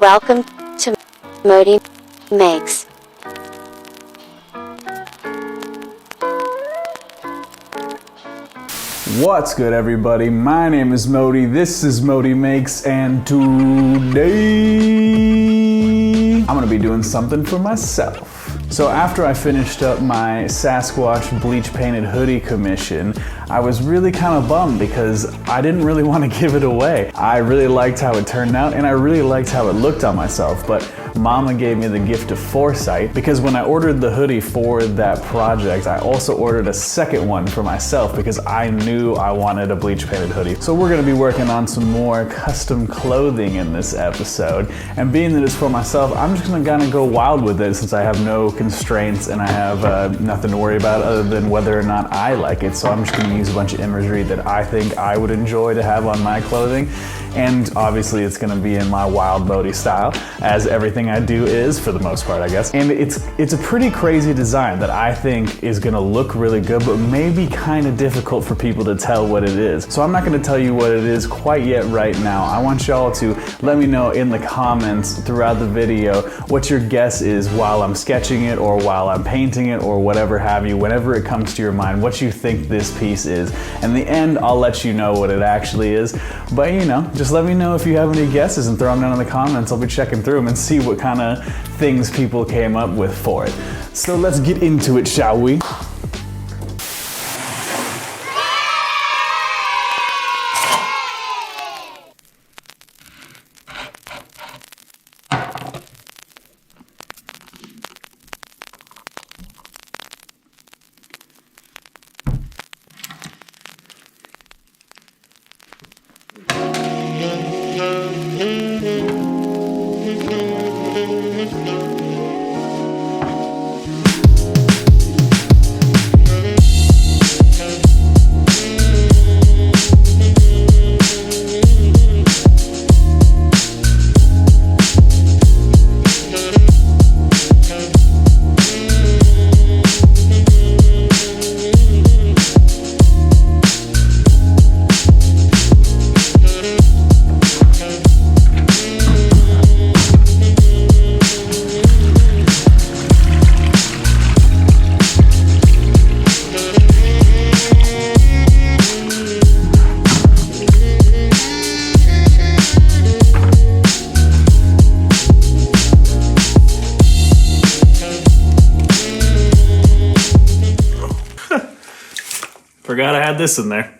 Welcome to ModiMakes. What's good, everybody? My name is Modi, this is ModiMakes, and today I'm gonna be doing something for myself. So after I finished up my Sasquatch bleach painted hoodie commission, I was really kind of bummed because I didn't really want to give it away. I really liked how it turned out and I really liked how it looked on myself, but Mama gave me the gift of foresight because when I ordered the hoodie for that project, I also ordered a second one for myself because I knew I wanted a bleach painted hoodie. So we're gonna be working on some more custom clothing in this episode, and being that it's for myself, I'm just gonna kind of go wild with it since I have no constraints and I have nothing to worry about other than whether or not I like it. So I'm just gonna use a bunch of imagery that I think I would enjoy to have on my clothing. And obviously it's gonna be in my wild Modi style, as everything I do is, for the most part, I guess. And it's a pretty crazy design that I think is gonna look really good, but maybe kind of difficult for people to tell what it is. So I'm not gonna tell you what it is quite yet right now. I want y'all to let me know in the comments throughout the video what your guess is while I'm sketching it or while I'm painting it or whatever have you, whenever it comes to your mind, what you think this piece is. In the end, I'll let you know what it actually is. But you know, just let me know if you have any guesses and throw them down in the comments. I'll be checking through them and see what kind of things people came up with for it. So let's get into it, shall we? Forgot I had this in there.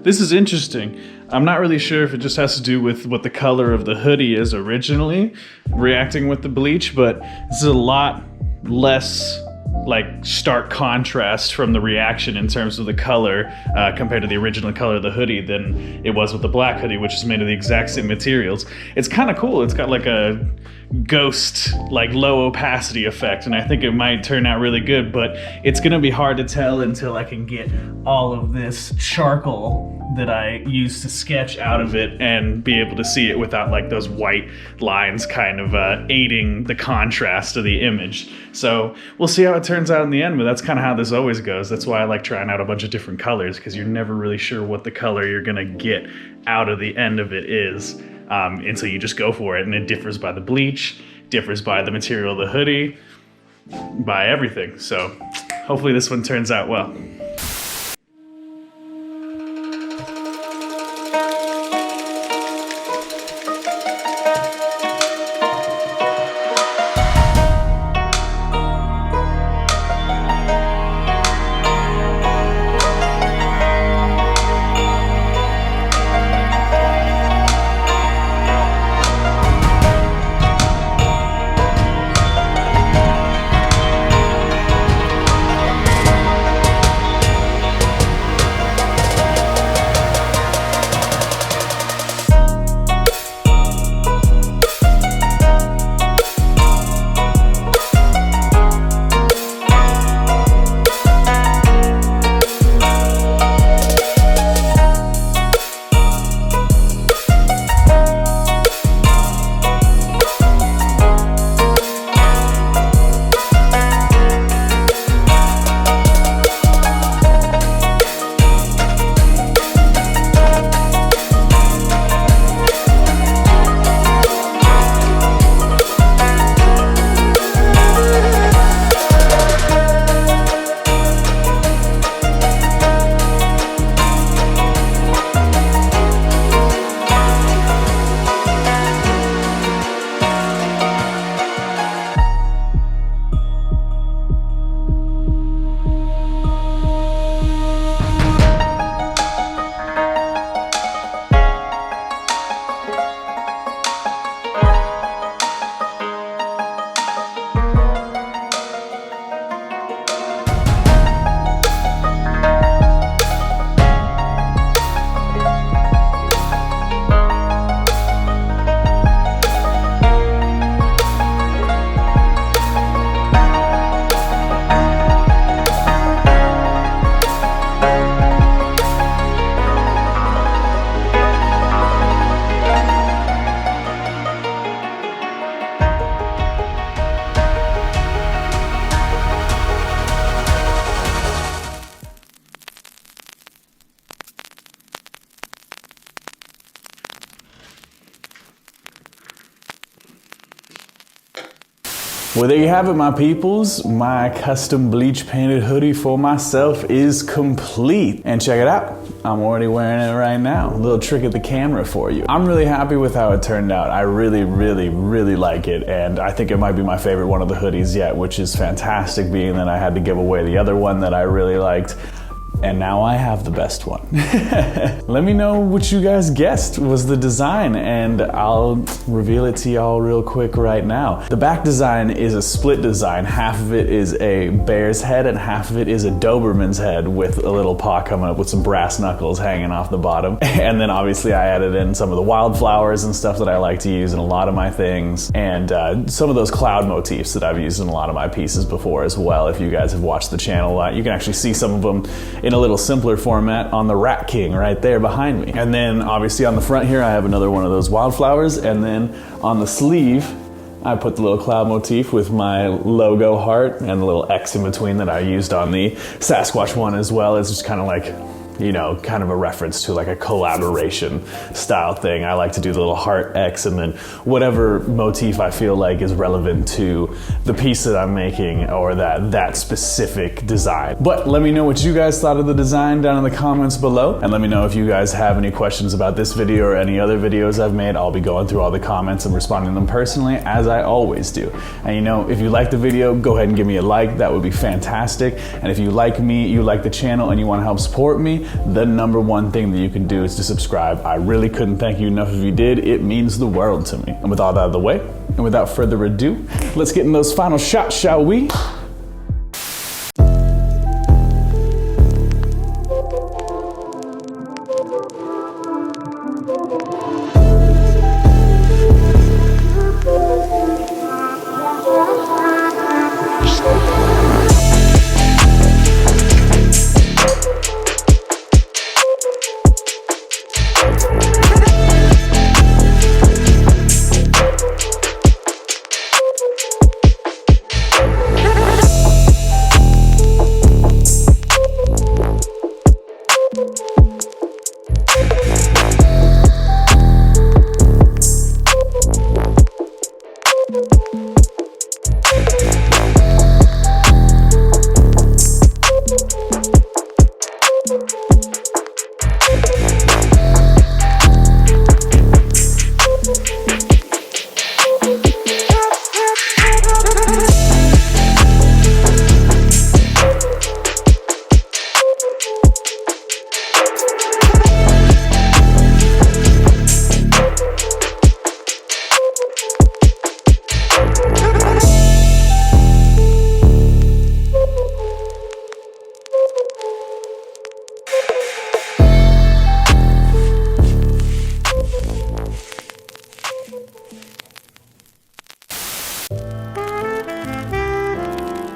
This is interesting. I'm not really sure if it just has to do with what the color of the hoodie is originally, reacting with the bleach, but this is a lot less like stark contrast from the reaction in terms of the color compared to the original color of the hoodie than it was with the black hoodie, which is made of the exact same materials. It's kind of cool. It's got like a ghost, like low opacity effect, and I think it might turn out really good, but it's gonna be hard to tell until I can get all of this charcoal that I use to sketch out of it and be able to see it without like those white lines kind of aiding the contrast of the image. So we'll see how it turns out in the end, but that's kind of how this always goes. That's why I like trying out a bunch of different colors, because you're never really sure what the color you're gonna get out of the end of it is until you just go for it. And it differs by the bleach, differs by the material of the hoodie, by everything. So hopefully this one turns out well. Well, there you have it, my peoples. My custom bleach painted hoodie for myself is complete. And check it out. I'm already wearing it right now. A little trick of the camera for you. I'm really happy with how it turned out. I really, really, really like it. And I think it might be my favorite one of the hoodies yet, which is fantastic, being that I had to give away the other one that I really liked. And now I have the best one. Let me know what you guys guessed was the design, and I'll reveal it to y'all real quick right now. The back design is a split design. Half of it is a bear's head and half of it is a Doberman's head with a little paw coming up with some brass knuckles hanging off the bottom. And then obviously I added in some of the wildflowers and stuff that I like to use in a lot of my things, and some of those cloud motifs that I've used in a lot of my pieces before as well. If you guys have watched the channel, you can actually see some of them in a little simpler format on the Rat King right there behind me. And then obviously on the front here I have another one of those wildflowers, and then on the sleeve I put the little cloud motif with my logo heart and the little X in between that I used on the Sasquatch one as well. It's just kind of like, you know, kind of a reference to like a collaboration style thing. I like to do the little heart X and then whatever motif I feel like is relevant to the piece that I'm making or that specific design. But let me know what you guys thought of the design down in the comments below, and let me know if you guys have any questions about this video or any other videos I've made. I'll be going through all the comments and responding to them personally, as I always do. And you know, if you like the video, go ahead and give me a like. That would be fantastic. And if you like me, you like the channel, and you want to help support me, the number one thing that you can do is to subscribe. I really couldn't thank you enough if you did. It means the world to me. And with all that out of the way, and without further ado, let's get in those final shots, shall we?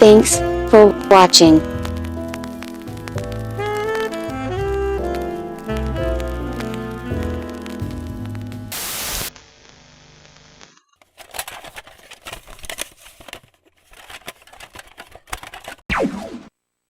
Thanks for watching.